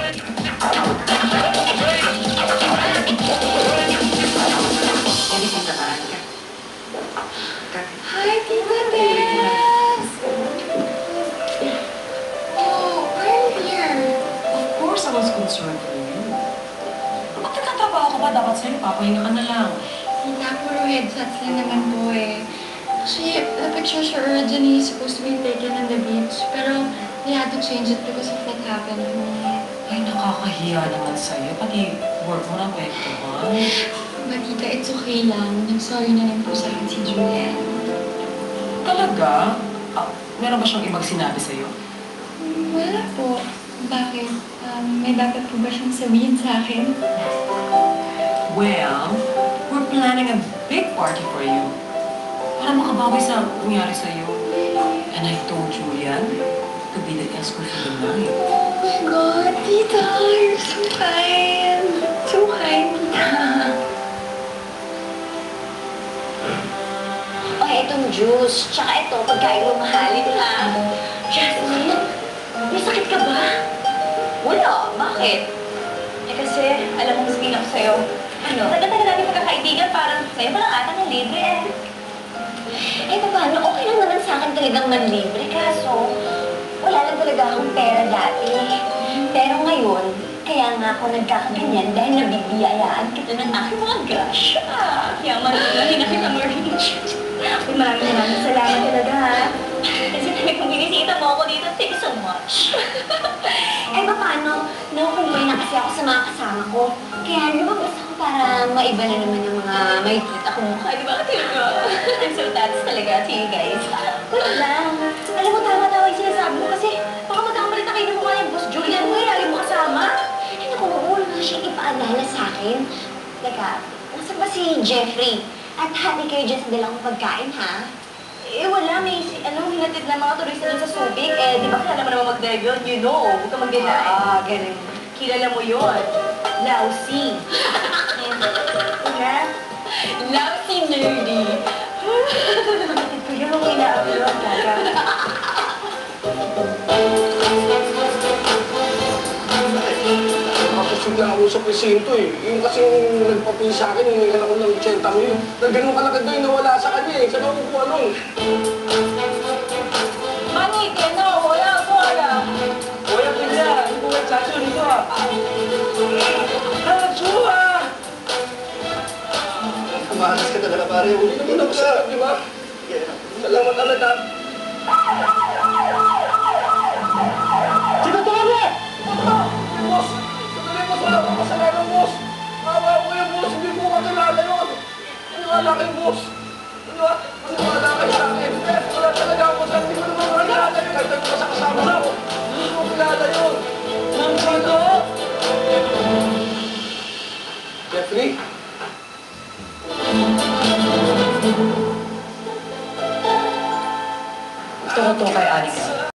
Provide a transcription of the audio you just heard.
Hi, Tita Tess! Oh, why are you here? Of course, I was concerned for you. Kapag nagtatrabaho ka ba, dapat sa'yo, papahinga ka na lang. Tita, puro headsets lang naman po eh. Actually, the pictures were originally supposed to be taken on the beach, pero they had to change it because of what happened to me. Ay, nakakahiya naman sa'yo. Pati work mo na apektuhan. But Tita, it's okay lang. Nag-sorry na lang po sa akin si Julian. Talaga? Meron ba siyang ibang sinabi sa'yo? Wala po. Bakit? May dapat po ba siyang sabihin sa akin? Well, we're planning a big party for you. Para makabawi sa nangyari sa'yo. And I told Julian to be the escort for the night. Oh my God, Tita, you're so kind. So kind, Tita. O, itong juice, tsaka ito, pagkain mo mahalin, ha? Jasmine, may sakit ka ba? Wala. Bakit? Eh kasi, alam mo, sabihin ako sa'yo. Ano? Tagal-tagal natin pagkakaibigan, parang sa'yo pa lang ata ng libre, eh. Eh, paano? Okay lang naman sa akin talagang manlibre, kaso wala lang talaga akong pera dati. Pero ngayon, kaya nga ako nagkakaganyan dahil nabibiyayaan kita ng aking mga grasya. Kaya maraming na kita, Marie. Uy, maraming salamat talaga, ha? Kasi kung binisita mo ako dito, thank you so much. Eh, paano? Nakukuloy na kasi ako sa mga kasama ko. Kaya lumabas ako para maiba na naman yung mga makikita kong mukha. Di ba? I'm so touched talaga to you guys. Wala lang. Alam mo, tama-tama yung sinasabi mo kasi baka magkakamalita kayo ng mukha yung boss Julian mo. Lagi mo kasama. Eh, naku, wala nga siya ipaalala sa akin. Teka, nasaan ba si Jeffrey? At hati kayo dyan sa dalang pagkain, ha? Eh, wala. May hinatid na mga turista dun sa Subic. Eh, di ba kilala mo naman mag-drive yun? You know. Huwag ka mag-deny. Ganun. Kilala mo yun. Lousy. Ha? Lousy nerdy. Bakit ko yun ang ina-upload, gaga? Kapag lang ako sa presinto eh. Yung kasing nagpapil sa akin, hinihingan ako ng 80 mil. Na ganun kalaki doon, nawala sa kanya eh. Saan ako po anong? Manit, yan na. Wala ako, wala. Wala ko niya. Hindi ko magsasyo nito ah. Natsuha! Kumakas ka talaga pare. Hindi naman ako sa di ba? Salamat alat ha. Sino to kami? Boss! Sandali boss! Wala akong kasalanan boss! Mawa ko yung boss! Hindi ko kakilala yun! Maniwala kayo boss! Maniwala kayo sa akin! Wala talaga ako sa hindi ko naman kakilala yun! Kahit ako sa kasama ko! Hindi ko kakilala yun! Nang sino? Jeffrey? Gusto ko to kay Anika.